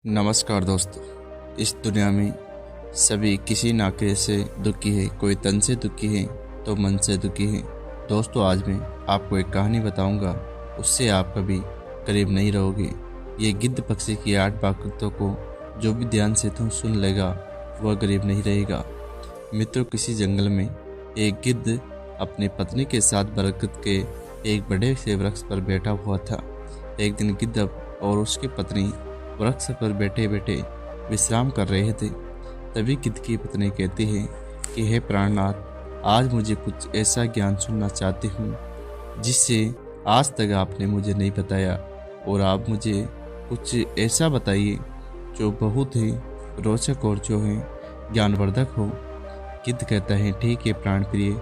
नमस्कार दोस्तों। इस दुनिया में सभी किसी नाते से दुखी है। कोई तन से दुखी है तो मन से दुखी है। दोस्तों, आज मैं आपको एक कहानी बताऊंगा, उससे आप कभी करीब नहीं रहोगे। ये गिद्ध पक्षी की 8 बातों को जो भी ध्यान से तुम सुन लेगा वह गरीब नहीं रहेगा। मित्रों, किसी जंगल में एक गिद्ध अपनी पत्नी के साथ बरगद के एक बड़े से वृक्ष पर बैठा हुआ था। एक दिन गिद्ध और उसकी पत्नी वृक्ष पर बैठे बैठे विश्राम कर रहे थे। तभी गिद्ध की पत्नी कहती है कि हे प्राणनाथ, आज मुझे कुछ ऐसा ज्ञान सुनना चाहती हूँ जिससे आज तक आपने मुझे नहीं बताया, और आप मुझे कुछ ऐसा बताइए जो बहुत ही रोचक और जो है ज्ञानवर्धक हो। गिद्ध कहता है, ठीक है प्राण प्रिय,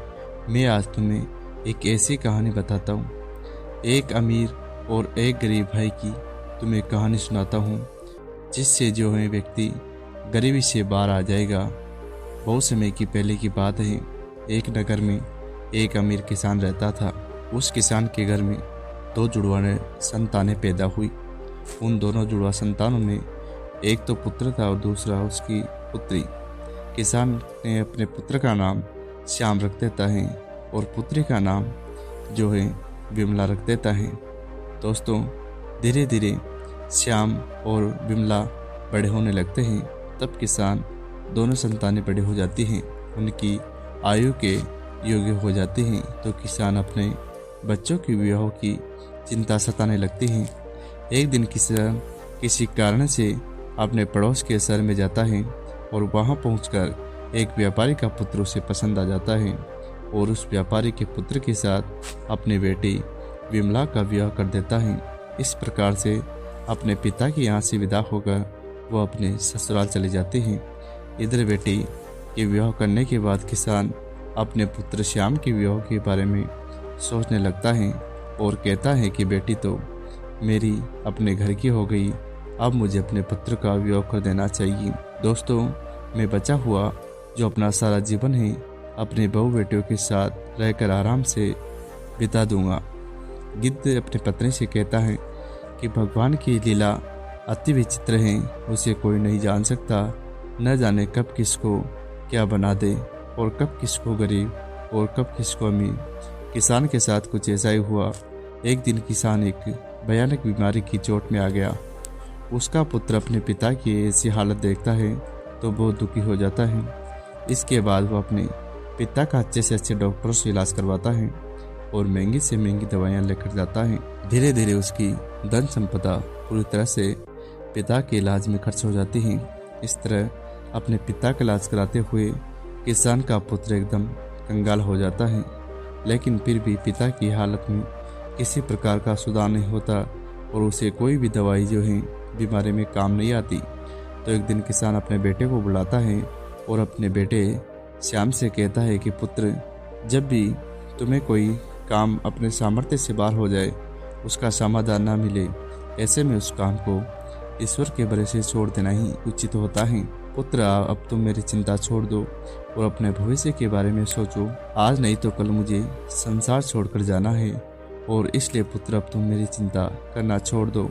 मैं आज तुम्हें एक ऐसी कहानी बताता हूँ। एक अमीर और एक गरीब भाई की तुम्हें कहानी सुनाता हूँ, जिससे जो है व्यक्ति गरीबी से बाहर आ जाएगा। बहुत समय की पहले की बात है। एक नगर में एक अमीर किसान रहता था। उस किसान के घर में 2 जुड़वा संतानें पैदा हुई। उन दोनों जुड़वा संतानों में एक तो पुत्र था और दूसरा उसकी पुत्री। किसान ने अपने पुत्र का नाम श्याम रख देता है और पुत्री का नाम जो है विमला रख देता है। दोस्तों, धीरे धीरे श्याम और विमला बड़े होने लगते हैं। तब किसान दोनों संतानें बड़े हो जाती हैं, उनकी आयु के योग्य हो जाती हैं, तो किसान अपने बच्चों के विवाह की चिंता सताने लगती है। एक दिन किसान किसी कारण से अपने पड़ोस के शहर में जाता है और वहां पहुंचकर एक व्यापारी का पुत्र उसे पसंद आ जाता है और उस व्यापारी के पुत्र के साथ अपनी बेटी विमला का विवाह कर देता है। इस प्रकार से अपने पिता के यहाँ से विदा होकर वो अपने ससुराल चले जाते हैं। इधर बेटी के विवाह करने के बाद किसान अपने पुत्र श्याम के विवाह के बारे में सोचने लगता है और कहता है कि बेटी तो मेरी अपने घर की हो गई, अब मुझे अपने पुत्र का विवाह कर देना चाहिए। दोस्तों, मैं बचा हुआ जो अपना सारा जीवन है अपने बहू बेटियों के साथ रहकर आराम से बिता दूंगा। गिद्ध अपनी पत्नी से कहता है कि भगवान की लीला अति विचित्र है, उसे कोई नहीं जान सकता। न जाने कब किसको क्या बना दे और कब किसको गरीब और कब किसको अमीर। किसान के साथ कुछ ऐसा ही हुआ। एक दिन किसान एक भयानक बीमारी की चोट में आ गया। उसका पुत्र अपने पिता की ऐसी हालत देखता है तो बहुत दुखी हो जाता है। इसके बाद वो अपने पिता का अच्छे से अच्छे डॉक्टरों से इलाज करवाता है और महंगी से महंगी दवाइयाँ लेकर जाता है। धीरे धीरे उसकी धन संपदा पूरी तरह से पिता के इलाज में खर्च हो जाती है। इस तरह अपने पिता का इलाज कराते हुए किसान का पुत्र एकदम कंगाल हो जाता है, लेकिन फिर भी पिता की हालत में किसी प्रकार का सुधार नहीं होता और उसे कोई भी दवाई जो है बीमारी में काम नहीं आती। तो एक दिन किसान अपने बेटे को बुलाता है और अपने बेटे श्याम से कहता है कि पुत्र, जब भी तुम्हें कोई काम अपने सामर्थ्य से बाहर हो जाए, उसका समाधान ना मिले, ऐसे में उस काम को ईश्वर के भरोसे छोड़ देना ही उचित होता है। पुत्र, अब तुम मेरी चिंता छोड़ दो और अपने भविष्य के बारे में सोचो। आज नहीं तो कल मुझे संसार छोड़कर जाना है, और इसलिए पुत्र अब तुम मेरी चिंता करना छोड़ दो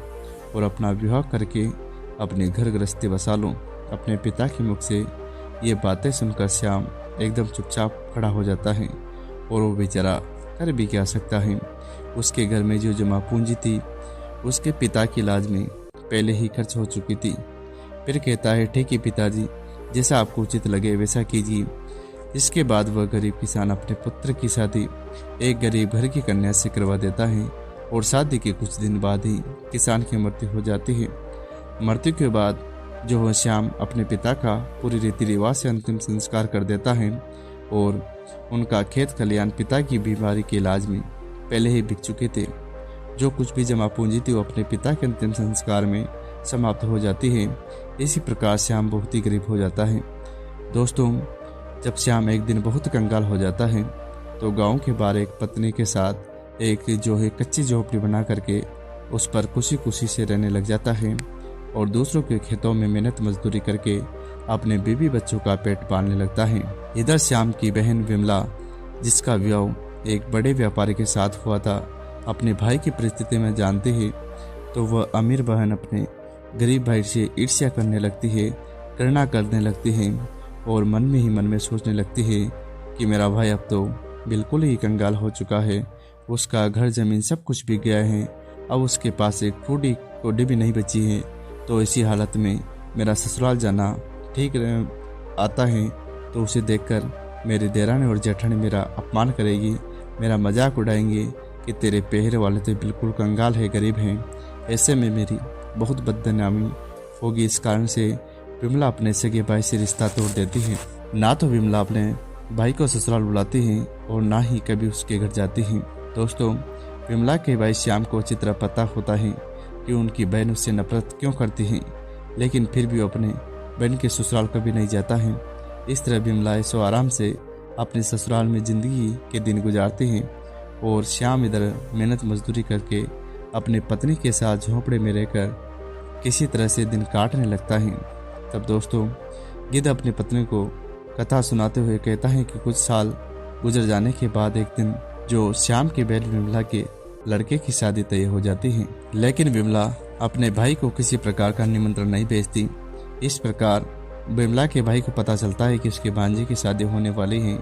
और अपना विवाह करके अपने घर गृहस्थी बसा लो। अपने पिता के मुख से ये बातें सुनकर श्याम एकदम चुपचाप खड़ा हो जाता है और वो बेचारा कर भी क्या सकता है। उसके घर में जो जमा पूंजी थी उसके पिता के इलाज में पहले ही खर्च हो चुकी थी। फिर कहता है, ठीक है पिताजी, जैसा आपको उचित लगे वैसा कीजिए। इसके बाद वह गरीब किसान अपने पुत्र की शादी एक गरीब घर की कन्या से करवा देता है और शादी के कुछ दिन बाद ही किसान की मृत्यु हो जाती है। मृत्यु के बाद जो वह श्याम अपने पिता का पूरी रीति रिवाज से अंतिम संस्कार कर देता है और उनका खेत खलियान पिता की बीमारी के इलाज में पहले ही बिक चुके थे। जो कुछ भी जमा पूंजी थी वो अपने पिता के अंतिम संस्कार में समाप्त हो जाती है। इसी प्रकार श्याम बहुत ही गरीब हो जाता है। दोस्तों, जब श्याम एक दिन बहुत कंगाल हो जाता है तो गांव के बाहर एक पत्नी के साथ एक जो है कच्ची झोपड़ी बना करके उस पर खुशी खुशी से रहने लग जाता है और दूसरों के खेतों में मेहनत मजदूरी करके अपने बीवी बच्चों का पेट पालने लगता है। इधर श्याम की बहन विमला, जिसका विवाह एक बड़े व्यापारी के साथ हुआ था, अपने भाई की परिस्थिति में जानते ही तो वह अमीर बहन अपने गरीब भाई से ईर्ष्या करने लगती है, घृणा करने लगती है और मन में ही मन में सोचने लगती है कि मेरा भाई अब तो बिल्कुल ही कंगाल हो चुका है, उसका घर जमीन सब कुछ बिक गया है, अब उसके पास एक फूटी कौड़ी भी नहीं बची है। तो इसी हालत में मेरा ससुराल जाना ठीक आता है तो उसे देखकर मेरी देरानी और जेठानी मेरा अपमान करेगी, मेरा मजाक उड़ाएंगे कि तेरे पहरे वाले तो बिल्कुल कंगाल है, गरीब हैं। ऐसे में मेरी बहुत बदनामी होगी। इस कारण से विमला अपने सगे भाई से रिश्ता तोड़ देती है। ना तो विमला अपने भाई को ससुराल बुलाती है और ना ही कभी उसके घर जाती है। दोस्तों, विमला के भाई श्याम को अच्छी तरह पता होता है कि उनकी बहन उससे नफरत क्यों करती है, लेकिन फिर भी वो अपने बहन के ससुराल कभी नहीं जाता है। इस तरह विमला ऐसो आराम से अपने ससुराल में जिंदगी के दिन गुजारती है और श्याम इधर मेहनत मजदूरी करके अपनी पत्नी के साथ झोंपड़े में रहकर किसी तरह से दिन काटने लगता है। तब दोस्तों, गिद्ध अपनी पत्नी को कथा सुनाते हुए कहता है कि कुछ साल गुजर जाने के बाद एक दिन जो श्याम की बहन विमला के लड़के की शादी तय हो जाती है, लेकिन विमला अपने भाई को किसी प्रकार का निमंत्रण नहीं भेजती। इस प्रकार विमला के भाई को पता चलता है कि उसके भांजे की शादी होने वाली है।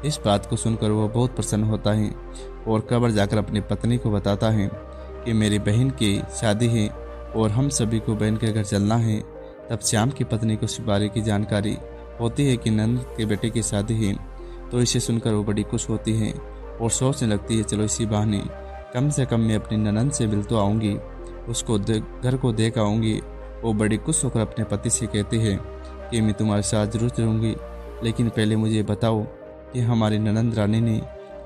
इस बात को सुनकर वह बहुत प्रसन्न होता है और कब्र जाकर अपनी पत्नी को बताता है कि मेरी बहन की शादी है और हम सभी को बहन के घर चलना है। तब श्याम की पत्नी को इस बारे की जानकारी होती है कि नंद के बेटे की शादी है, तो इसे सुनकर वो बड़ी खुश होती है और सोचने लगती है चलो इसी बहाने कम से कम मैं अपनी ननंद से मिल तो आऊँगी, उसको घर को देख आऊँगी। वो बड़ी खुश होकर अपने पति से कहती है कि मैं तुम्हारे साथ जरूर चलूँगी, लेकिन पहले मुझे बताओ कि हमारी ननंद रानी ने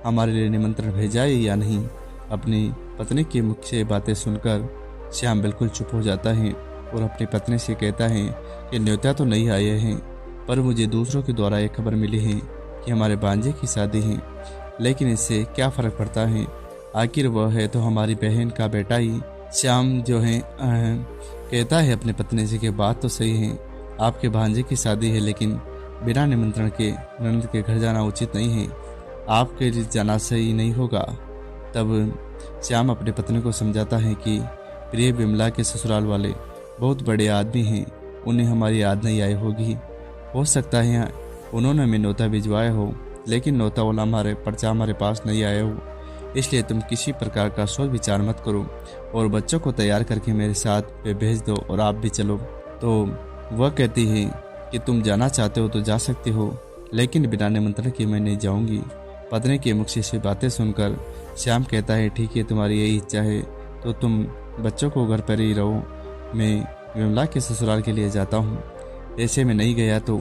हमारे लिए निमंत्रण भेजा है या नहीं। अपनी पत्नी के मुख से बातें सुनकर श्याम बिल्कुल चुप हो जाता है और अपनी पत्नी से कहता है कि न्योता तो नहीं आए हैं, पर मुझे दूसरों के द्वारा एक खबर मिली है कि हमारे भांजे की शादी है, लेकिन इससे क्या फ़र्क पड़ता है, आखिर वह है तो हमारी बहन का बेटा ही। श्याम जो है कहता है अपनी पत्नी से कि बात तो सही है, आपके भांजे की शादी है, लेकिन बिना निमंत्रण के ननद के घर जाना उचित नहीं है, आपके जाना सही नहीं होगा। तब श्याम अपनी पत्नी को समझाता है कि प्रिय विमला के ससुराल वाले बहुत बड़े आदमी हैं, उन्हें हमारी याद नहीं आई होगी। हो सकता है उन्होंने हमें नोता भिजवाया हो, लेकिन नोता वाला पर्चा हमारे पास नहीं आया हो, इसलिए तुम किसी प्रकार का सोच विचार मत करो और बच्चों को तैयार करके मेरे साथ भेज दो और आप भी चलो। तो वह कहती है कि तुम जाना चाहते हो तो जा सकते हो, लेकिन बिना निमंत्रण के मैं नहीं जाऊंगी। पत्नी के मुख से बातें सुनकर श्याम कहता है ठीक है, तुम्हारी यही इच्छा है तो तुम बच्चों को घर पर ही रहो, मैं विमला के ससुराल के लिए जाता हूँ। ऐसे में नहीं गया तो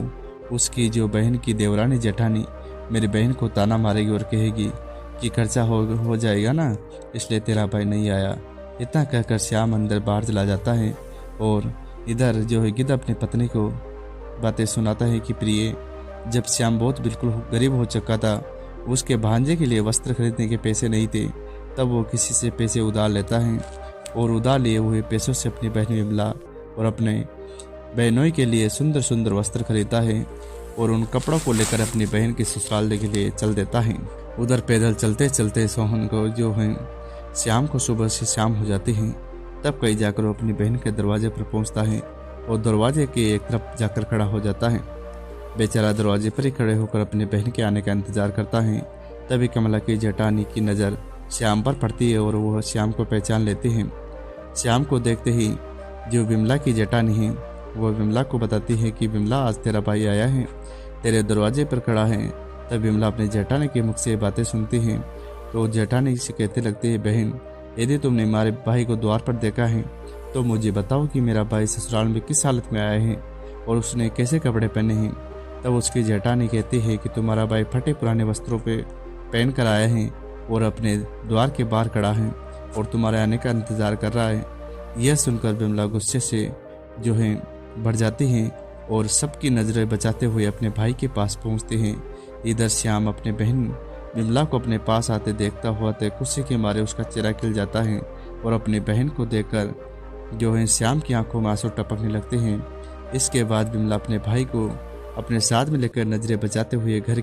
उसकी जो बहन की देवरानी जेठानी मेरी बहन को ताना मारेगी और कहेगी कि खर्चा हो जाएगा ना, इसलिए तेरा भाई नहीं आया। इतना कहकर श्याम अंदर बाहर चला जाता है और इधर जो है गिद्ध अपनी पत्नी को बातें सुनाता है कि प्रिय, जब श्याम बहुत बिल्कुल गरीब हो चुका था, उसके भांजे के लिए वस्त्र खरीदने के पैसे नहीं थे, तब वो किसी से पैसे उधार लेता है और उधार लिए हुए पैसों से अपनी बहन विमला और अपने बहनोई के लिए सुंदर सुंदर वस्त्र खरीदता है और उन कपड़ों को लेकर अपनी बहन के ससुराल के लिए चल देता है। उधर पैदल चलते चलते सोहन को जो है श्याम को सुबह से शाम हो जाती है। तब कहीं जाकर वो अपनी बहन के दरवाजे पर पहुंचता है और दरवाजे के एक तरफ जाकर खड़ा हो जाता है। बेचारा दरवाजे पर ही खड़े होकर अपनी बहन के आने का इंतजार करता है। तभी कमला की जेठानी की नज़र श्याम पर पड़ती है और वह श्याम को पहचान लेते हैं। श्याम को देखते ही जो विमला की जेठानी है वह विमला को बताती है कि विमला, आज तेरा भाई आया है, तेरे दरवाजे पर खड़ा है। तब विमला अपने जेठानी के मुख से बातें सुनती है तो जेठानी से कहते लगती है, बहन, यदि तुमने हमारे भाई को द्वार पर देखा है तो मुझे बताओ कि मेरा भाई ससुराल में किस हालत में आया है और उसने कैसे कपड़े पहने हैं। तब उसकी जेठानी कहती है कि तुम्हारा भाई फटे पुराने वस्त्रों पे पहन कर आया है और अपने द्वार के बाहर खड़ा है और तुम्हारे आने का इंतजार कर रहा है। यह सुनकर विमला गुस्से से जो है बढ़ जाती हैं और सबकी नज़रें बचाते हुए अपने भाई के पास पहुंचते हैं। इधर श्याम अपने बहन विमला को अपने पास आते देखता हुआ तो गुस्से के मारे उसका चेहरा खिल जाता है और अपनी बहन को देखकर जो है श्याम की आंखों में आंसू टपकने लगते हैं। इसके बाद विमला अपने भाई को अपने साथ में लेकर नज़रें बचाते हुए घर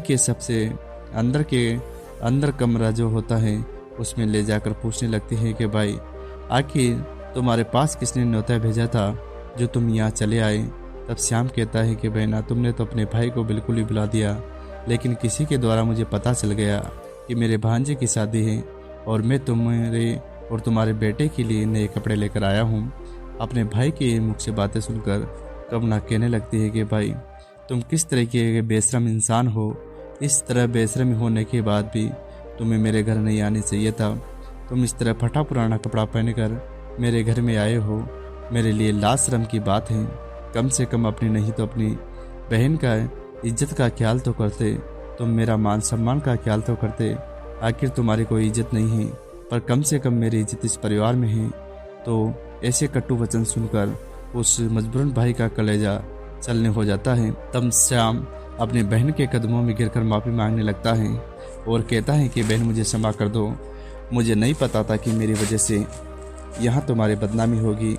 के सबसे अंदर कमरा जो होता है उसमें ले जाकर पूछने लगती है कि भाई, आखिर तुम्हारे पास किसने न्योता भेजा था जो तुम यहाँ चले आए। तब श्याम कहता है कि बहना, तुमने तो अपने भाई को बिल्कुल ही बुला दिया, लेकिन किसी के द्वारा मुझे पता चल गया कि मेरे भांजे की शादी है और मैं तुम्हारे और तुम्हारे बेटे के लिए नए कपड़े लेकर आया हूँ। अपने भाई के मुख से बातें सुनकर कवना कहने लगती है कि भाई, तुम किस तरह के बेशरम इंसान हो। इस तरह बेशरम होने के बाद भी तुम्हें मेरे घर नहीं आने चाहिए था। तुम इस तरह फटा पुराना कपड़ा पहनकर मेरे घर में आए हो, मेरे लिए लाज शर्म की बात है। कम से कम अपनी नहीं तो अपनी बहन का इज्जत का ख्याल तो करते, तुम मेरा मान सम्मान का ख्याल तो करते। आखिर तुम्हारी कोई इज्जत नहीं है, पर कम से कम मेरी इज्जत इस परिवार में है। तो ऐसे कटु वचन सुनकर उस मजबूरन भाई का कलेजा चलने हो जाता है। तब श्याम अपने बहन के कदमों में गिरकर माफ़ी मांगने लगता है और कहता है कि बहन, मुझे क्षमा कर दो। मुझे नहीं पता था कि मेरी वजह से यहाँ तुम्हारी बदनामी होगी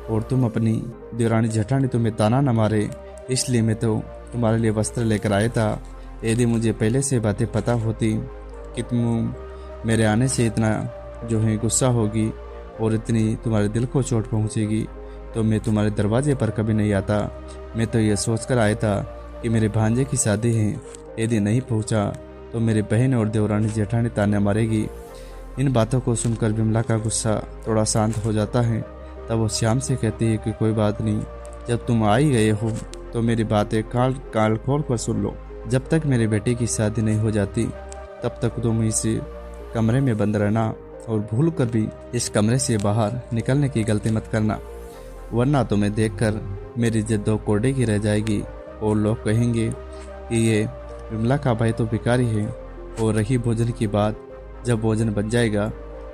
और तुम अपनी देवरानी जेठानी तुम्हें ताना न मारे, इसलिए मैं तो तुम्हारे लिए वस्त्र लेकर आया था। यदि मुझे पहले से बातें पता होती कि तुम मेरे आने से इतना जो है गुस्सा होगी और इतनी तुम्हारे दिल को चोट पहुँचेगी, तो मैं तुम्हारे दरवाजे पर कभी नहीं आता। मैं तो यह सोचकर आया था कि मेरे भांजे की शादी है, यदि नहीं पहुँचा तो मेरी बहन और देवरानी जेठानी ताने मारेगी। इन बातों को सुनकर विमला का गुस्सा थोड़ा शांत हो जाता है। तब वो श्याम से कहती है कि कोई बात नहीं, जब तुम आ ही गए हो तो मेरी बातें काल खोल कर सुन लो। जब तक मेरे बेटे की शादी नहीं हो जाती तब तक तुम इस कमरे में बंद रहना और भूल कर भी इस कमरे से बाहर निकलने की गलती मत करना, वरना तुम्हें देखकर मेरी इज्जत दो कोड़े की रह जाएगी और लोग कहेंगे कि ये विमला का भाई तो भिखारी है। और रही भोजन की बात, जब भोजन बन जाएगा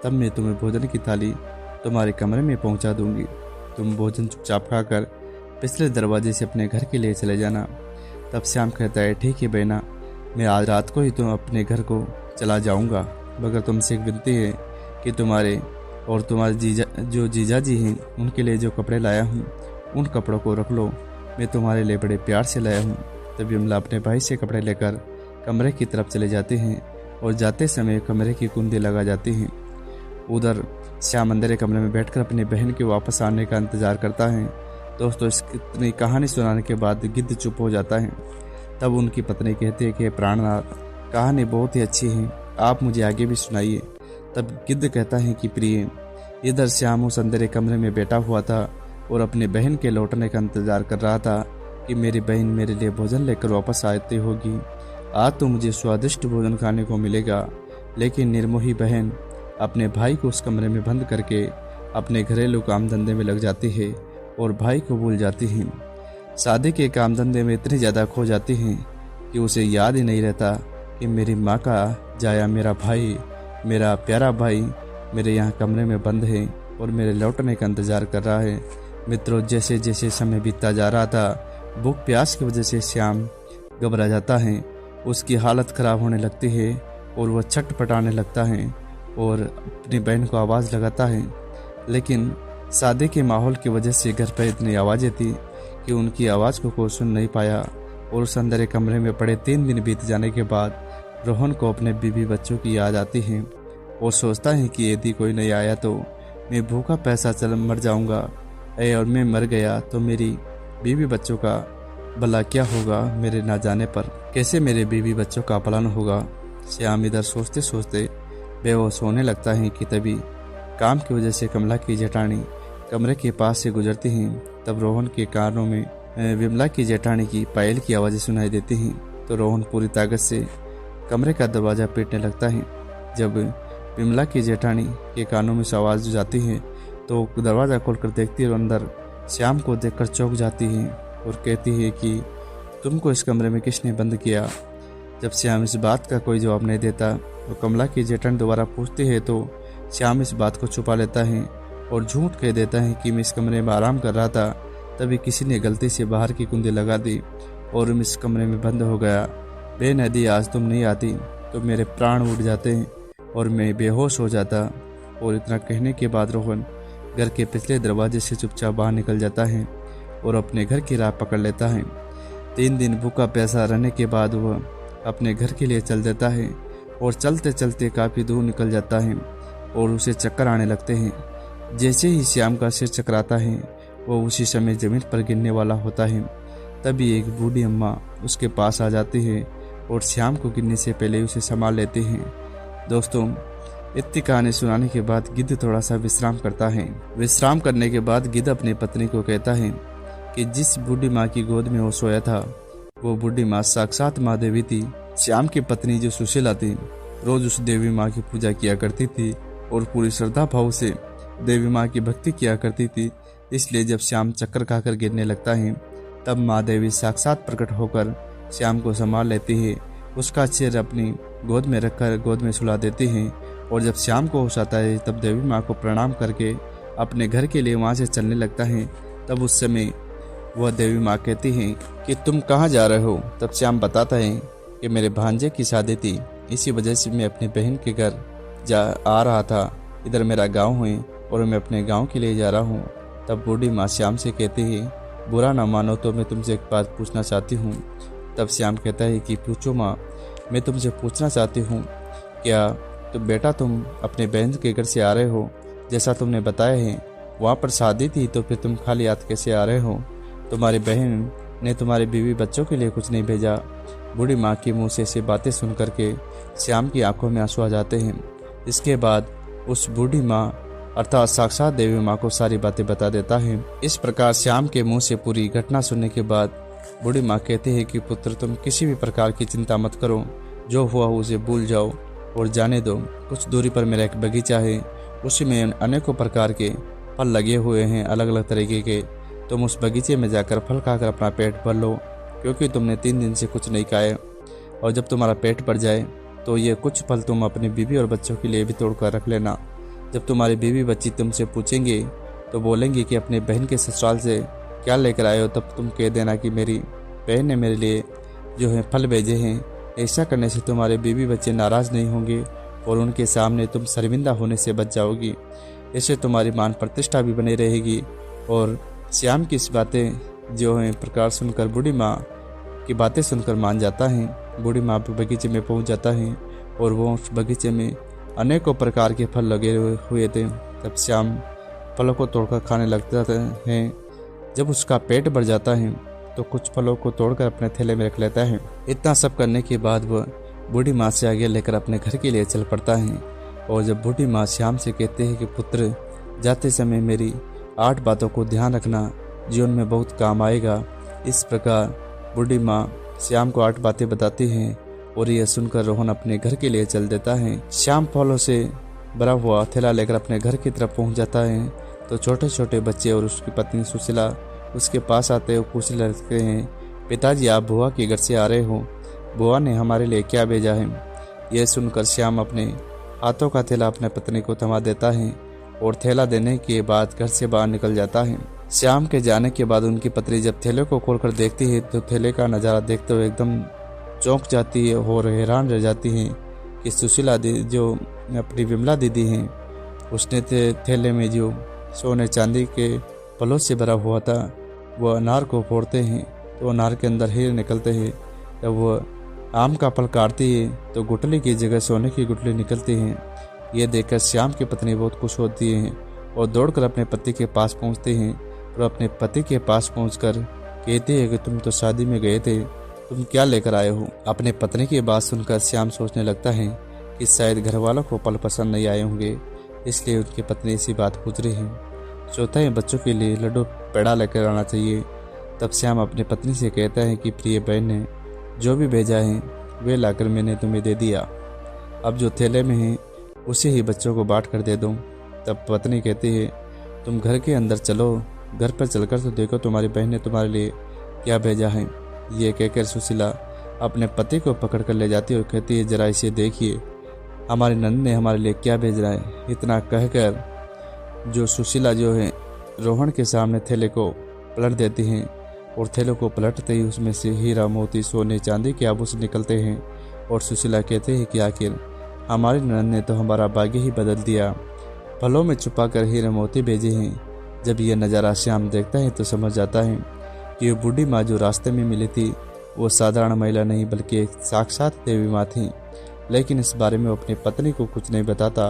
तब मैं तुम्हें भोजन की थाली तुम्हारे कमरे में पहुंचा दूंगी। तुम भोजन चुपचाप खाकर पिछले दरवाजे से अपने घर के लिए चले जाना। तब श्याम कहता है, ठीक है बहना, मैं आज रात को ही तुम अपने घर को चला जाऊंगा, मगर तुमसे एक विनती है कि तुम्हारे और तुम्हारे जीजा जी हैं उनके लिए जो कपड़े लाया हूँ उन कपड़ों को रख लो, मैं तुम्हारे लिए बड़े प्यार से लाया हूँ। तब विमला अपने भाई से कपड़े लेकर कमरे की तरफ चले जाते हैं और जाते समय कमरे की कुंडी लगा जाती हैं। उधर श्याम अंदर कमरे में बैठकर अपनी बहन के वापस आने का इंतजार करता है। दोस्तों, इतनी कहानी सुनाने के बाद गिद्ध चुप हो जाता है। तब उनकी पत्नी कहती है कि प्राणनाथ, कहानी बहुत ही अच्छी है, आप मुझे आगे भी सुनाइए। तब गिद्ध कहता है कि प्रिय, इधर श्याम उस अंधेरे कमरे में बैठा हुआ था और अपनी बहन के लौटने का इंतजार कर रहा था कि मेरी बहन मेरे लिए भोजन लेकर वापस आती होगी। आज तो मुझे स्वादिष्ट भोजन खाने को मिलेगा। लेकिन निर्मोही बहन अपने भाई को उस कमरे में बंद करके अपने घरेलू काम धंधे में लग जाती है और भाई को भूल जाती है। शादी के काम धंधे में इतनी ज़्यादा खो जाती हैं कि उसे याद ही नहीं रहता कि मेरी माँ का जाया मेरा भाई, मेरा प्यारा भाई मेरे यहाँ कमरे में बंद है और मेरे लौटने का इंतज़ार कर रहा है। मित्रों, जैसे जैसे समय बीतता जा रहा था, भूख प्यास की वजह से श्याम घबरा जाता है, उसकी हालत ख़राब होने लगती है और वह छटपटाने लगता है और अपनी बहन को आवाज़ लगाता है। लेकिन शादी के माहौल की वजह से घर पर इतनी आवाज़ें थी कि उनकी आवाज़ को कोई सुन नहीं पाया। और उस अंधेरे कमरे में पड़े 3 दिन बीत जाने के बाद रोहन को अपने बीवी बच्चों की याद आती है और सोचता है कि यदि कोई नहीं आया तो मैं भूखा पैसा चल मर जाऊंगा, और मैं मर गया तो मेरी बीवी बच्चों का भला क्या होगा, मेरे ना जाने पर कैसे मेरे बीवी बच्चों का पालन होगा। श्याम इधर सोचते सोचते बेहोश होने लगता है कि तभी काम की वजह से कमला की जेठानी कमरे के पास से गुजरती हैं। तब रोहन के कानों में विमला की जेठानी की पायल की आवाज़ें सुनाई देती हैं। तो रोहन पूरी ताकत से कमरे का दरवाज़ा पीटने लगता है। जब विमला की जेठानी के कानों में से आवाज़ जाती है तो दरवाज़ा खोलकर देखती है और अंदर श्याम को देखकर चौंक जाती है और कहती है कि तुमको इस कमरे में किसने बंद किया। जब श्याम इस बात का कोई जवाब नहीं देता तो कमला की जेठानी दोबारा पूछती है तो श्याम इस बात को छुपा लेता है और झूठ कह देता है कि मैं इस कमरे में आराम कर रहा था, तभी किसी ने गलती से बाहर की कुंडी लगा दी और मैं इस कमरे में बंद हो गया। बेनदी, आज तुम नहीं आती तो मेरे प्राण उड़ जाते और मैं बेहोश हो जाता। और इतना कहने के बाद रोहन घर के पिछले दरवाजे से चुपचाप बाहर निकल जाता है और अपने घर की राह पकड़ लेता है। 3 दिन भूखा प्यासा रहने के बाद वह अपने घर के लिए चल देता है और चलते चलते काफ़ी दूर निकल जाता है और उसे चक्कर आने लगते हैं। जैसे ही श्याम का सिर चकराता है वो उसी समय जमीन पर गिरने वाला होता है। तभी एक बूढ़ी अम्मा उसके पास आ जाती है और श्याम को गिरने से पहले उसे संभाल लेते हैं। दोस्तों, इतनी कहानी सुनाने के बाद गिद्ध थोड़ा सा विश्राम करता है। विश्राम करने के बाद गिद्ध अपनी पत्नी को कहता है कि जिस बूढ़ी माँ की गोद में वो सोया था वो बूढ़ी माँ साक्षात माँ देवी थी। श्याम की पत्नी जो सुशीला थी रोज उस देवी माँ की पूजा किया करती थी और पूरी श्रद्धा भाव से देवी माँ की भक्ति किया करती थी। इसलिए जब श्याम चक्कर खाकर गिरने लगता है तब माँ देवी साक्षात प्रकट होकर श्याम को संभाल लेती है, उसका सिर अपनी गोद में रखकर गोद में सुला देती है। और जब श्याम को होश आता है तब देवी माँ को प्रणाम करके अपने घर के लिए वहाँ से चलने लगता है। तब उस समय वह देवी माँ कहती है कि तुम कहाँ जा रहे हो। तब श्याम बताता है कि मेरे भांजे की शादी थी, इसी वजह से मैं अपने बहन के घर आ रहा था। इधर मेरा गांव है और मैं अपने गांव के लिए जा रहा हूँ। तब बूढ़ी माँ श्याम से कहती है बुरा ना मानो तो मैं तुमसे एक बात पूछना चाहती हूँ। तब श्याम कहता है कि पूछो माँ। मैं तुमसे पूछना चाहती हूँ क्या तुम अपने बहन के घर से आ रहे हो, जैसा तुमने बताया है वहाँ पर शादी थी, तो फिर तुम खाली हाथ कैसे आ रहे हो। तुम्हारी बहन ने तुम्हारे बीवी बच्चों के लिए कुछ नहीं भेजा। बूढ़ी माँ की मुँह से ऐसी बातें सुन करके श्याम की आंखों में आंसू आ जाते हैं। इसके बाद उस बूढ़ी माँ अर्थात साक्षात देवी माँ को सारी बातें बता देता है। इस प्रकार श्याम के मुंह से पूरी घटना सुनने के बाद बूढ़ी माँ कहती है कि पुत्र तुम किसी भी प्रकार की चिंता मत करो, जो हुआ उसे भूल जाओ और जाने दो। कुछ दूरी पर मेरा एक बगीचा है, उसी में अनेकों प्रकार के फल लगे हुए हैं अलग अलग तरीके के। तुम उस बगीचे में जाकर फल खाकर अपना पेट भर लो, क्योंकि तुमने 3 दिन से कुछ नहीं खाया। और जब तुम्हारा पेट भर जाए तो ये कुछ फल तुम अपनी बीवी और बच्चों के लिए भी तोड़ कर रख लेना। जब तुम्हारी बीवी बच्ची तुमसे पूछेंगे तो बोलेंगे कि अपने बहन के ससुराल से क्या लेकर आए हो, तब तुम कह देना कि मेरी बहन ने मेरे लिए जो है फल भेजे हैं। ऐसा करने से तुम्हारे बीवी बच्चे नाराज़ नहीं होंगे और उनके सामने तुम शर्मिंदा होने से बच जाओगी। इससे तुम्हारी मान प्रतिष्ठा भी बनी रहेगी। और श्याम की इस बातें जो है प्रकार सुनकर बूढ़ी माँ की बातें सुनकर मान जाता है। बूढ़ी माँ बगीचे में पहुँच जाता है और वो उस बगीचे में अनेकों प्रकार के फल लगे हुए थे। तब श्याम फलों को तोड़कर खाने लगता है। जब उसका पेट भर जाता है तो कुछ फलों को तोड़कर अपने थैले में रख लेता है। इतना सब करने के बाद वह बूढ़ी माँ से आगे लेकर अपने घर के लिए चल पड़ता है। और जब बूढ़ी माँ श्याम से कहते हैं कि पुत्र जाते समय मेरी 8 बातों को ध्यान रखना, जीवन में बहुत काम आएगा। इस प्रकार बूढ़ी माँ श्याम को 8 बातें बताती हैं और यह सुनकर रोहन अपने घर के लिए चल देता है। श्याम फलों से भरा हुआ थैला लेकर अपने घर की तरफ पहुंच जाता है तो छोटे छोटे बच्चे और उसकी पत्नी सुशीला उसके पास आते हुए पूछने लगते हैं, पिताजी आप बुआ के घर से आ रहे हो, बुआ ने हमारे लिए क्या भेजा है। यह सुनकर श्याम अपने हाथों का थैला अपने पत्नी को थमा देता है और थैला देने के बाद घर से बाहर निकल जाता है। श्याम के जाने के बाद उनकी पत्नी जब थैले को खोलकर देखती है तो थैले का नज़ारा देखते हुए एकदम चौंक जाती है और हैरान रह जाती है कि सुशीला दीदी जो अपनी विमला दीदी हैं उसने थैले में जो सोने चांदी के फलों से भरा हुआ था वह अनार को फोड़ते हैं तो अनार के अंदर हीरे निकलते हैं। जब वह आम का फल काटती है तो गुठली की जगह सोने की गुठली निकलती है। ये देखकर श्याम की पत्नी बहुत खुश होती है और दौड़कर अपने पति के पास पहुंचते हैं और अपने पति के पास पहुंचकर कहते हैं कि तुम तो शादी में गए थे, तुम क्या लेकर आए हो। अपने पत्नी की बात सुनकर श्याम सोचने लगता है कि शायद घर वालों को फल पसंद नहीं आए होंगे, इसलिए उनकी पत्नी ऐसी बात पूछ रही है। चौथा है बच्चों के लिए लड्डू पेड़ा लेकर आना चाहिए। तब श्याम अपनी पत्नी से कहता है कि प्रिय बहन ने जो भी भेजा है वे लाकर मैंने तुम्हें दे दिया, अब जो थैले में है उसे ही बच्चों को बांट कर दे दूँ। तब पत्नी कहती है तुम घर के अंदर चलो, घर पर चलकर तो देखो तुम्हारी बहन ने तुम्हारे लिए क्या भेजा है। ये कहकर सुशीला अपने पति को पकड़ कर ले जाती है और कहती है जरा इसे देखिए हमारी नंद ने हमारे लिए क्या भेज रहा है। इतना कहकर जो सुशीला जो है रोहन के सामने थैले को पलट देती हैं और थैले को पलटते ही उसमें से हीरा मोती सोने चांदी के आभूषण निकलते हैं और सुशीला कहते हैं कि आखिर हमारी नंद ने तो हमारा भाग्य ही बदल दिया, फलों में छुपा कर हीरे मोती भेजे हैं। जब यह नज़ारा श्याम देखता है तो समझ जाता है कि वो बूढ़ी माँ जो रास्ते में मिली थी वो साधारण महिला नहीं बल्कि एक साक्षात देवी माँ थी। लेकिन इस बारे में वो अपनी पत्नी को कुछ नहीं बताता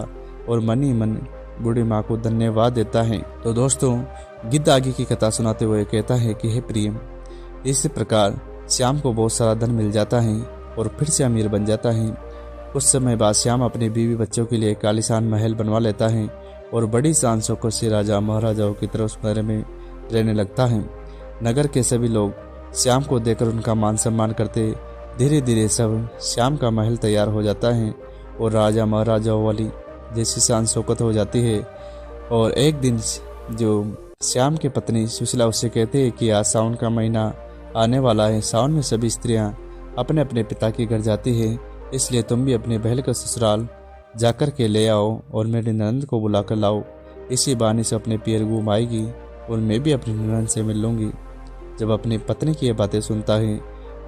और मन ही मन बूढ़ी माँ को धन्यवाद देता है। तो दोस्तों, गिद्ध आगे की कथा सुनाते हुए कहता है कि हे प्रिय, इस प्रकार श्याम को बहुत सारा धन मिल जाता है और फिर से अमीर बन जाता है। कुछ समय बाद श्याम अपने बीवी बच्चों के लिए एक आलीशान महल बनवा लेता है और बड़ी शान शौकत से राजा महाराजाओं की तरह उस महल में रहने लगता है। नगर के सभी लोग श्याम को देखकर उनका मान सम्मान करते। धीरे धीरे सब श्याम का महल तैयार हो जाता है और राजा महाराजाओं वाली जैसी शान शौकत हो जाती है। और एक दिन जो श्याम की पत्नी सुशीला उससे कहते हैं कि आज सावन का महीना आने वाला है। सावन में सभी स्त्रियां अपने अपने पिता के घर जाती है, इसलिए तुम भी अपने बहन का ससुराल जाकर के ले आओ और मेरी ननद को बुला कर लाओ। इसी बहाने से अपने पियर घुमाएगी और मैं भी अपनी ननद से मिल लूँगी। जब अपनी पत्नी की ये बातें सुनता है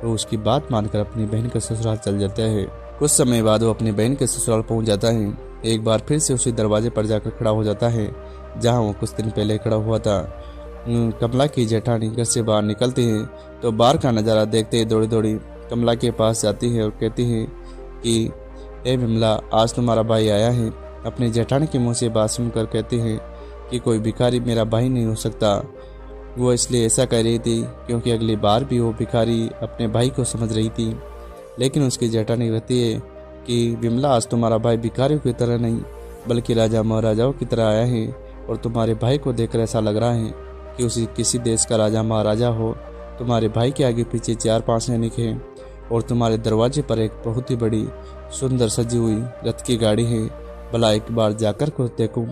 तो उसकी बात मानकर अपनी बहन का ससुराल चल जाता है। कुछ समय बाद वो अपनी बहन के ससुराल पहुंच जाता है। एक बार फिर से उसी दरवाजे पर जाकर खड़ा हो जाता है जहां वो कुछ दिन पहले खड़ा हुआ था। कमला की जेठानी घर से बाहर निकलती है तो बाहर का नज़ारा देखते ही दौड़ी दौड़ी कमला के पास जाती है और कहती है कि ए विमला, आज तुम्हारा भाई आया है। अपनी जेठानी के मुंह से बात सुनकर कहती है कि कोई भिखारी मेरा भाई नहीं हो सकता। वो इसलिए ऐसा कह रही थी क्योंकि अगली बार भी वो भिखारी अपने भाई को समझ रही थी। लेकिन उसकी जेठानी कहती है कि विमला, आज तुम्हारा भाई भिखारियों की तरह नहीं बल्कि राजा महाराजाओं की तरह आया है और तुम्हारे भाई को देखकर ऐसा लग रहा है कि उसी किसी देश का राजा महाराजा हो। तुम्हारे भाई के आगे पीछे 4-5 सैनिक हैं और तुम्हारे दरवाजे पर एक बहुत ही बड़ी सुंदर सजी हुई रथ की गाड़ी है। भला एक बार जाकर को देखूं।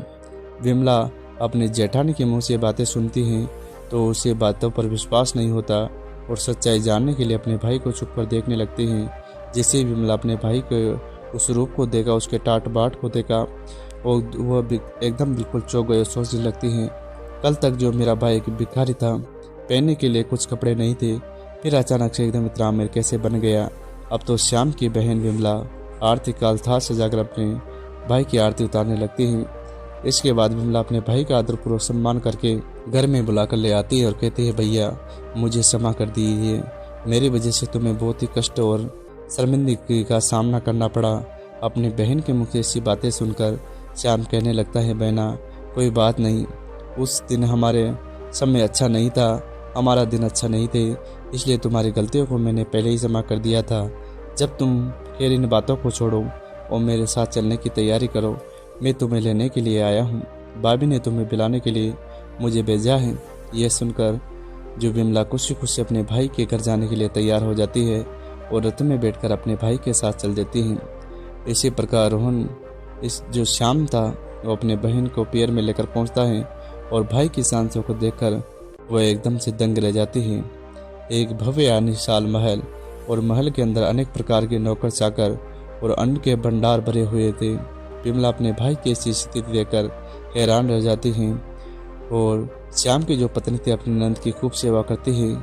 विमला अपने जेठानी के मुंह से बातें सुनती है तो उसे बातों पर विश्वास नहीं होता और सच्चाई जानने के लिए अपने भाई को छुप कर देखने लगती है। जिसे विमला अपने भाई के उस रूप को देखा, उसके टाट बाट को देखा और वह एकदम बिल्कुल चौंक गई और सोचने लगती है, कल तक जो मेरा भाई एक भिखारी था, पहनने के लिए कुछ कपड़े नहीं थे, फिर अचानक से एकदम इतना अमीर कैसे बन गया। अब तो श्याम की बहन विमला आरती का अल्तार सजाकर अपने भाई की आरती उतारने लगती है। इसके बाद विमला अपने भाई का आदरपूर्वक सम्मान करके घर में बुलाकर ले आती है और कहती है, भैया मुझे क्षमा कर दीजिए, मेरी वजह से तुम्हें बहुत ही कष्ट और शर्मिंदगी का सामना करना पड़ा। अपनी बहन के मुख से ऐसी बातें सुनकर श्याम कहने लगता है, बहना कोई बात नहीं, उस दिन हमारे समय अच्छा नहीं था, हमारा दिन अच्छा नहीं थे, इसलिए तुम्हारी गलतियों को मैंने पहले ही क्षमा कर दिया था। जब तुम फिर इन बातों को छोड़ो और मेरे साथ चलने की तैयारी करो, मैं तुम्हें लेने के लिए आया हूँ। भाभी ने तुम्हें बुलाने के लिए मुझे भेजा है। यह सुनकर जो विमला खुशी खुशी अपने भाई के घर जाने के लिए तैयार हो जाती है और रथ में बैठकर अपने भाई के साथ चल देती है। इसी प्रकार रोहन इस जो श्याम था वो अपने बहन को पैर में लेकर पहुंचता है और भाई की सांसों को देखकर वह एकदम से दंग रह जाती है। एक भव्य आलीशान महल और महल के अंदर अनेक प्रकार के नौकर चाकर और अन्न के भंडार भरे हुए थे। विमला अपने भाई की ऐसी स्थिति देखकर हैरान रह जाती है और श्याम की जो पत्नी थी अपनी नंद की खूब सेवा करती है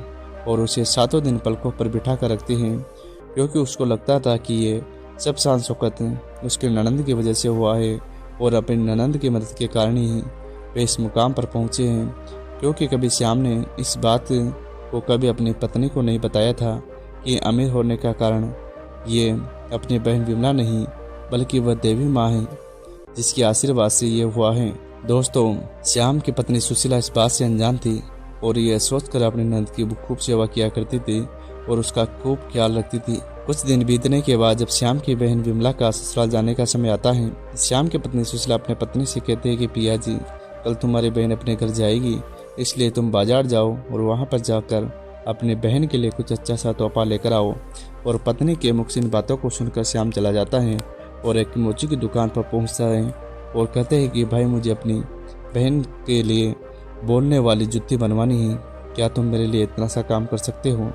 और उसे 7 दिन पलकों पर बिठा कर रखती है, क्योंकि उसको लगता था कि ये सब शान शौकत उसके ननंद की वजह से हुआ है और अपनी ननंद की मदद के कारण ही वे इस मुकाम पर पहुंचे हैं। क्योंकि कभी श्याम ने इस बात को कभी अपनी पत्नी को नहीं बताया था कि अमीर होने का कारण ये अपनी बहन विमला नहीं बल्कि वह देवी माँ है जिसके आशीर्वाद से ये हुआ है। दोस्तों, श्याम की पत्नी सुशीला इस बात से अनजान थी और ये सोचकर अपनी नंद की खूब सेवा किया करती थी और उसका खूब ख्याल रखती थी। कुछ दिन बीतने के बाद जब श्याम की बहन विमला का ससुराल जाने का समय आता है, श्याम की पत्नी सुशीला अपने पत्नी से कहती है कि पिया जी, कल तुम्हारी बहन अपने घर जाएगी, इसलिए तुम बाजार जाओ और वहाँ पर जाकर अपने बहन के लिए कुछ अच्छा सा तोहफा लेकर आओ। और पत्नी के मुख से इन बातों को सुनकर श्याम चला जाता है और एक मोची की दुकान पर पहुँचता है और कहते हैं कि भाई मुझे अपनी बहन के लिए बोलने वाली जुत्ती बनवानी है, क्या तुम मेरे लिए इतना सा काम कर सकते हो?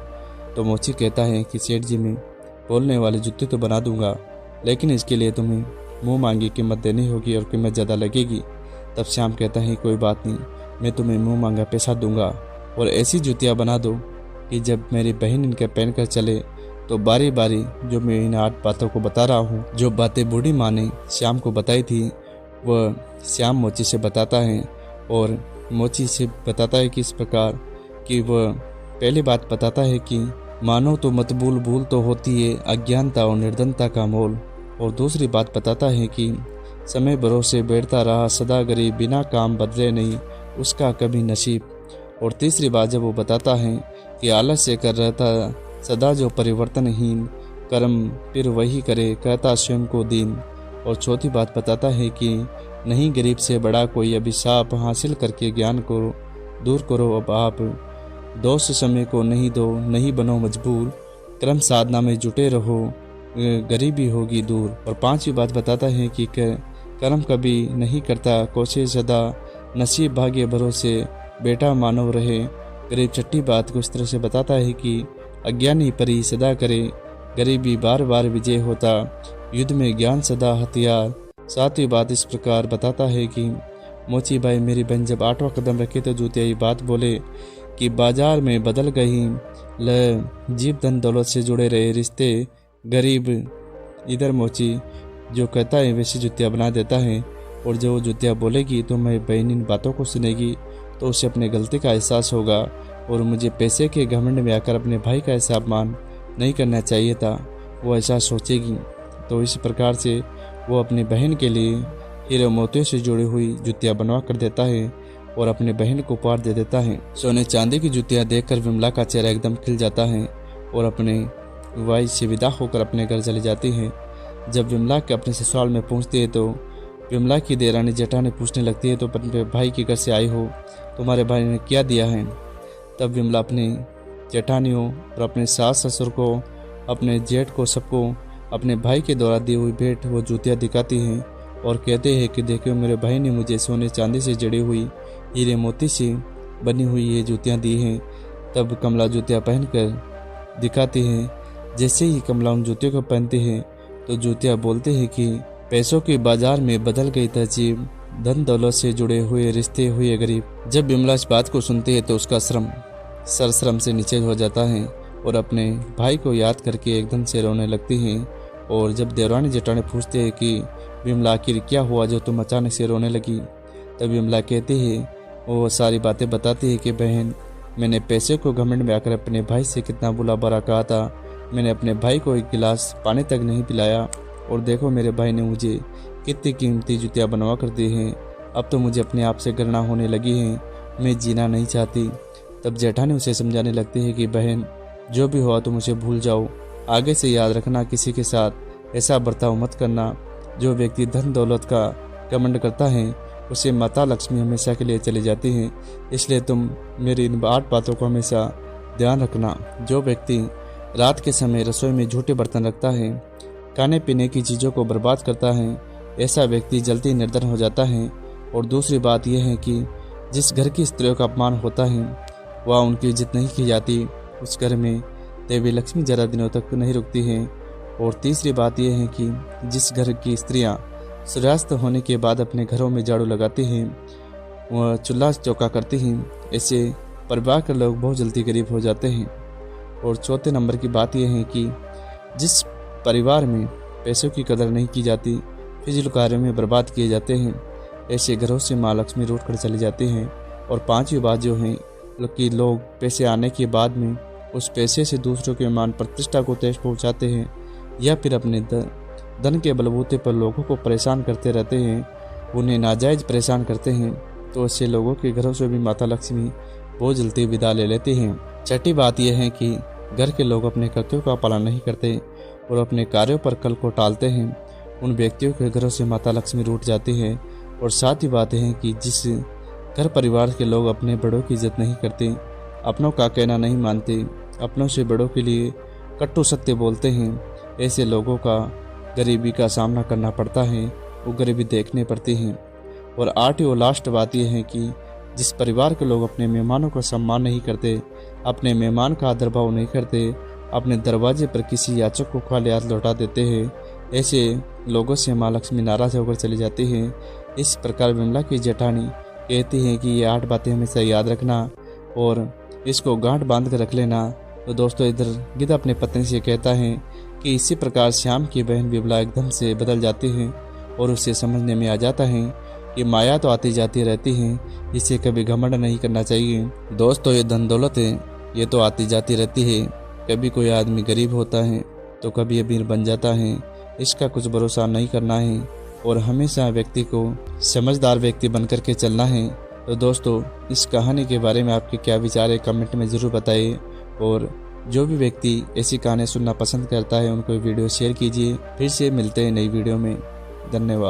तो मोची कहता है कि सेठ जी, मैं बोलने वाली जुत्ती तो बना दूंगा, लेकिन इसके लिए तुम्हें मुंह मांगी कीमत देनी होगी और कीमत ज़्यादा लगेगी। तब श्याम कहता है कोई बात नहीं, मैं तुम्हें मुंह मांगा पैसा दूंगा और ऐसी जुतियाँ बना दो कि जब मेरी बहन इनके पहन कर चले तो बारी बारी जो मैं इन 8 बातों को बता रहा हूँ, जो बातें बूढ़ी माँ ने श्याम को बताई थी, वह श्याम मोची से बताता है और मोची से बताता है कि इस प्रकार कि वह पहली बात बताता है कि मानो तो मतबूल भूल तो होती है अज्ञानता और निर्धनता का मोल। और दूसरी बात बताता है कि समय भरोसे बैठता रहा सदा गरीब, बिना काम बदले नहीं उसका कभी नसीब। और तीसरी बात जब वो बताता है कि आलस्य कर रहता सदा जो परिवर्तनहीन, कर्म फिर वही करे कहता स्वयं को दीन। और चौथी बात बताता है कि नहीं गरीब से बड़ा कोई अभिशाप, हासिल करके ज्ञान को दूर करो अब आप, दोस्त समय को नहीं दो, नहीं बनो मजबूर, कर्म साधना में जुटे रहो गरीबी होगी दूर। और पांचवी बात बताता है कि कर्म कभी नहीं करता कोशिश सदा, नसीब भाग्य भरोसे बेटा मानव रहे गरीब। छठी बात को इस तरह से बताता है कि अज्ञानी परी सदा करे, गरीबी बार बार विजय होता, युद्ध में ज्ञान सदा हथियार। सातवीं बात इस प्रकार बताता है कि मोची भाई मेरी बहन जब 8वां कदम रखे तो जूतिया ये बात बोले कि बाजार में बदल गई जीव, धन दौलत से जुड़े रहे रिश्ते गरीब। इधर मोची जो कहता है वैसे जुतिया बना देता है, और जो जुतिया बोलेगी तो मैं बहन इन बातों को सुनेगी तो उसे अपने गलती का एहसास होगा, और मुझे पैसे के घमंड में आकर अपने भाई का ऐसा अपमान नहीं करना चाहिए था, वो ऐसा सोचेगी। तो इस प्रकार से वो अपनी बहन के लिए हीरे मोतियों से जुड़ी हुई जुतियाँ बनवा कर देता है और अपने बहन को उपहार दे देता है। सोने चांदी की जुतियाँ देखकर विमला का चेहरा एकदम खिल जाता है और अपने वाई से विदा होकर अपने घर चली जाती है। जब विमला के अपने ससुराल में पहुंचती है तो विमला की देरानी जेठानी पूछने लगती है तो अपने भाई के घर से आई हो, तुम्हारे भाई ने क्या दिया है? तब विमला अपने जेठानियों और अपने सास ससुर को, अपने जेठ को, सबको अपने भाई के द्वारा दी हुई भेंट वो जूतियाँ दिखाती हैं और कहते हैं कि देखो मेरे भाई ने मुझे सोने चांदी से जड़ी हुई हीरे मोती से बनी हुई ये जूतियाँ दी हैं। तब कमला जूतियाँ पहनकर दिखाती है। जैसे ही कमला उन जूतियों को पहनती है तो जूतियाँ बोलते हैं कि पैसों के बाजार में बदल गई तहजीब, धन दौलत से जुड़े हुए रिश्ते हुए गरीब। जब विमला इस बात को सुनती है तो उसका सरश्रम से नीचे हो जाता है और अपने भाई को याद करके एकदम से रोने लगती है। और जब देवरानी जेठानी पूछते हैं कि विमला आखिर क्या हुआ जो तुम अचानक से रोने लगी, तब विमला कहती है, वो सारी बातें बताती है कि बहन मैंने पैसे को घमंड में आकर अपने भाई से कितना बुरा भला कहा था। मैंने अपने भाई को एक गिलास पानी तक नहीं पिलाया और देखो मेरे भाई ने मुझे कितनी कीमती जूतियाँ बनवा कर दी हैं। अब तो मुझे अपने आप से घृणा होने लगी है, मैं जीना नहीं चाहती। तब जेठानी उसे समझाने लगती है कि बहन जो भी हुआ तुम उसे भूल जाओ, आगे से याद रखना किसी के साथ ऐसा बर्ताव मत करना। जो व्यक्ति धन दौलत का घमंड करता है उसे माता लक्ष्मी हमेशा के लिए चली जाती हैं, इसलिए तुम मेरी इन 8 बातों को हमेशा ध्यान रखना। जो व्यक्ति रात के समय रसोई में झूठे बर्तन रखता है, खाने पीने की चीज़ों को बर्बाद करता है, ऐसा व्यक्ति जल्दी निर्धन हो जाता है। और दूसरी बात यह है कि जिस घर की स्त्रियों का अपमान होता है वह उनकी इज्जत नहीं की जाती, उस घर में देवी लक्ष्मी जरा दिनों तक नहीं रुकती हैं। और तीसरी बात यह है कि जिस घर की स्त्रियां सूर्यास्त होने के बाद अपने घरों में झाड़ू लगाती हैं, वह चूल्हा चौका करती हैं, ऐसे परिवार के लोग बहुत जल्दी गरीब हो जाते हैं। और चौथे नंबर की बात यह है कि जिस परिवार में पैसों की कदर नहीं की जाती, फिजूल कार्यों में बर्बाद किए जाते हैं, ऐसे घरों से माँ लक्ष्मी रूठ कर चली जाती हैं। और पांचवी बात जो है कि लोग पैसे आने के बाद में उस पैसे से दूसरों के मान प्रतिष्ठा को ठेस पहुंचाते हैं या फिर अपने धन के बलबूते पर लोगों को परेशान करते रहते हैं, उन्हें नाजायज परेशान करते हैं, तो ऐसे लोगों के घरों से भी माता लक्ष्मी बहुत जल्दी विदा ले लेती हैं। छठी बात यह है कि घर के लोग अपने कर्तव्यों का पालन नहीं करते और अपने कार्यों पर कल को टालते हैं, उन व्यक्तियों के घरों से माता लक्ष्मी रूठ जाती है। और साथ ही बात है कि जिस घर परिवार के लोग अपने बड़ों की इज्जत नहीं करते, अपनों का कहना नहीं मानते, अपनों से बड़ों के लिए कटु सत्य बोलते हैं, ऐसे लोगों का गरीबी का सामना करना पड़ता है, वो गरीबी देखने पड़ती है। और 8वीं और लास्ट बात यह है कि जिस परिवार के लोग अपने मेहमानों का सम्मान नहीं करते, अपने मेहमान का आदर भाव नहीं करते, अपने दरवाजे पर किसी याचक को खाली हाथ लौटा देते हैं, ऐसे लोगों से माँ लक्ष्मी नाराज होकर चली जाती है। इस प्रकार विमला की जेठानी कहती है कि ये 8 बातें हमेशा याद रखना और इसको गांठ बांध कर रख लेना। तो दोस्तों इधर गिद्ध अपने पत्नी से कहता है कि इसी प्रकार श्याम की बहन विमला एकदम से बदल जाती है और उसे समझने में आ जाता है कि माया तो आती जाती रहती है, इसे कभी घमंड नहीं करना चाहिए। दोस्तों ये धन दौलत है, ये तो आती जाती रहती है, कभी कोई आदमी गरीब होता है तो कभी अमीर बन जाता है, इसका कुछ भरोसा नहीं करना है। और हमेशा व्यक्ति को समझदार व्यक्ति बनकर के चलना है। तो दोस्तों, इस कहानी के बारे में आपके क्या विचार है कमेंट में ज़रूर बताइए। और जो भी व्यक्ति ऐसी कहानी सुनना पसंद करता है उनको वीडियो शेयर कीजिए। फिर से मिलते हैं नई वीडियो में। धन्यवाद।